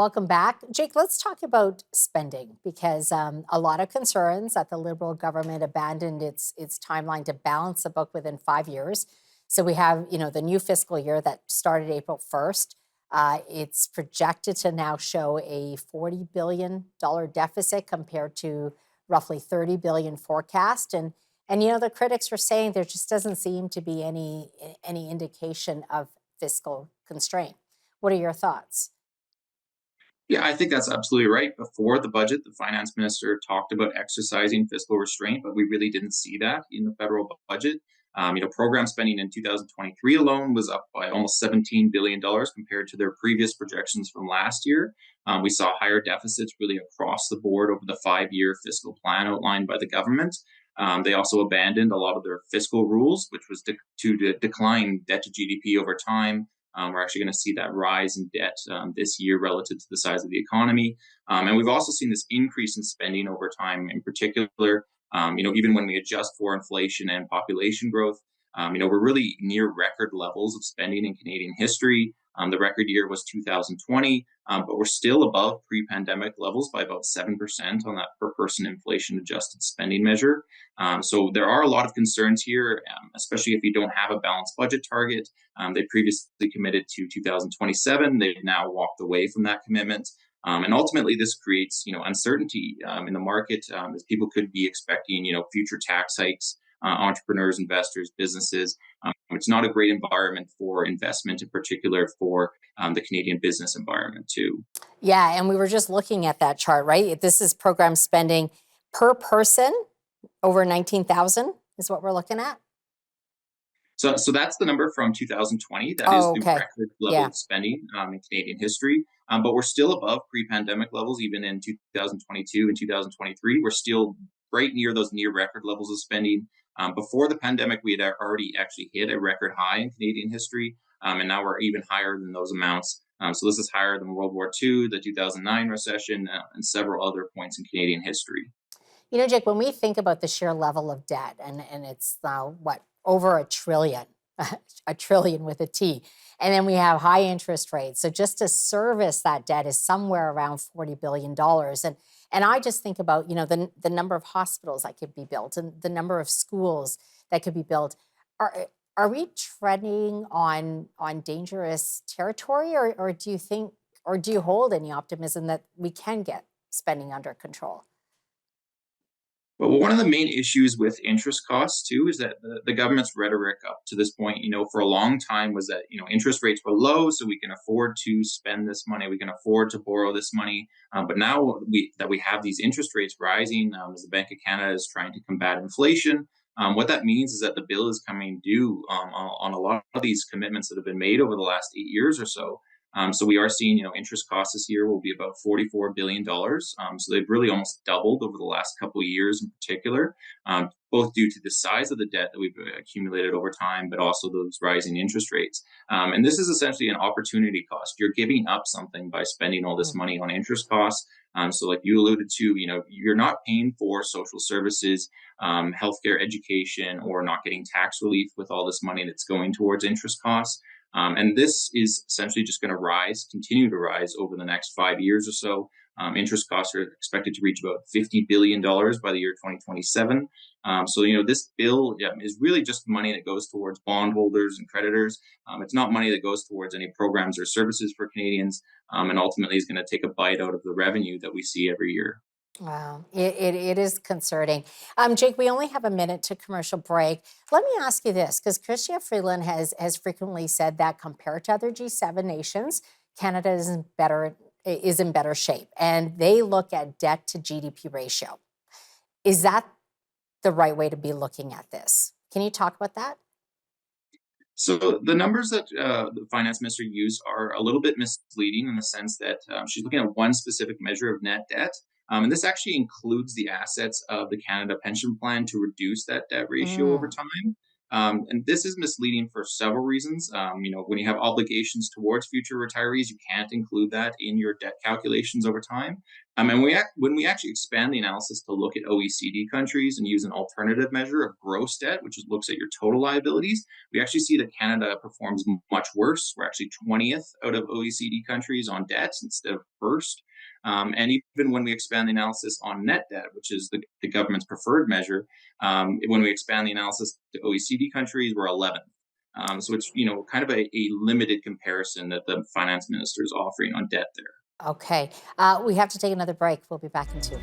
welcome back. Jake, let's talk about spending because a lot of concerns that the Liberal government abandoned its timeline to balance the book within 5 years. So we have, the new fiscal year that started April 1st. It's projected to now show a $40 billion deficit compared to roughly $30 billion forecast. And the critics are saying there just doesn't seem to be any indication of fiscal constraint. What are your thoughts? Yeah, I think that's absolutely right. Before the budget, the finance minister talked about exercising fiscal restraint, but we really didn't see that in the federal budget. Program spending in 2023 alone was up by almost $17 billion compared to their previous projections from last year. We saw higher deficits really across the board over the 5-year fiscal plan outlined by the government. They also abandoned a lot of their fiscal rules, which was to decline debt to GDP over time. We're actually going to see that rise in debt this year relative to the size of the economy. And we've also seen this increase in spending over time, in particular, even when we adjust for inflation and population growth, we're really near record levels of spending in Canadian history. The record year was 2020, but we're still above pre-pandemic levels by about 7% on that per person inflation adjusted spending measure. So there are a lot of concerns here, especially if you don't have a balanced budget target. They previously committed to 2027. They've now walked away from that commitment. And ultimately, this creates, uncertainty in the market, as people could be expecting, future tax hikes, entrepreneurs, investors, businesses. It's not a great environment for investment, in particular for the Canadian business environment too. Yeah, and we were just looking at that chart, right? This is program spending per person over 19,000 is what we're looking at. So that's the number from 2020. That is Oh, the okay. record level Yeah. of spending in Canadian history. But we're still above pre-pandemic levels, even in 2022 and 2023. We're still right near those near record levels of spending. Before the pandemic, we had already actually hit a record high in Canadian history, and now we're even higher than those amounts. So this is higher than World War II, the 2009 recession, and several other points in Canadian history. Jake, when we think about the sheer level of debt, and it's now what, over a trillion, a trillion with a T, and then we have high interest rates. So just to service that debt is somewhere around $40 billion. And I just think about, the number of hospitals that could be built and the number of schools that could be built. Are we treading on dangerous territory, or do you think, or do you hold any optimism that we can get spending under control? Well, one of the main issues with interest costs too is that the government's rhetoric up to this point, for a long time was that, interest rates were low, so we can afford to spend this money, we can afford to borrow this money. But now we have these interest rates rising, as the Bank of Canada is trying to combat inflation. What that means is that the bill is coming due on a lot of these commitments that have been made over the last 8 years or so. So we are seeing, interest costs this year will be about $44 billion. So they've really almost doubled over the last couple of years in particular, both due to the size of the debt that we've accumulated over time, but also those rising interest rates. And this is essentially an opportunity cost. You're giving up something by spending all this money on interest costs. So like you alluded to, you're not paying for social services, healthcare, education, or not getting tax relief with all this money that's going towards interest costs. And this is essentially just going to continue to rise over the next 5 years or so. Interest costs are expected to reach about $50 billion by the year 2027. So, this bill is really just money that goes towards bondholders and creditors. It's not money that goes towards any programs or services for Canadians, and ultimately is going to take a bite out of the revenue that we see every year. Wow, it is concerning. Jake, we only have a minute to commercial break. Let me ask you this, because Chrystia Freeland has frequently said that compared to other G7 nations, Canada is in better shape, and they look at debt to GDP ratio. Is that the right way to be looking at this? Can you talk about that? So the numbers that the finance minister used are a little bit misleading in the sense that she's looking at one specific measure of net debt. And this actually includes the assets of the Canada Pension Plan to reduce that debt ratio over Mm. time. And this is misleading for several reasons. When you have obligations towards future retirees, you can't include that in your debt calculations over time. And when we actually expand the analysis to look at OECD countries and use an alternative measure of gross debt, which looks at your total liabilities, we actually see that Canada performs much worse. We're actually 20th out of OECD countries on debt instead of first. And even when we expand the analysis on net debt, which is the government's preferred measure, when we expand the analysis to OECD countries, we're 11th. So it's kind of a limited comparison that the finance minister is offering on debt there. Okay. We have to take another break. We'll be back in two.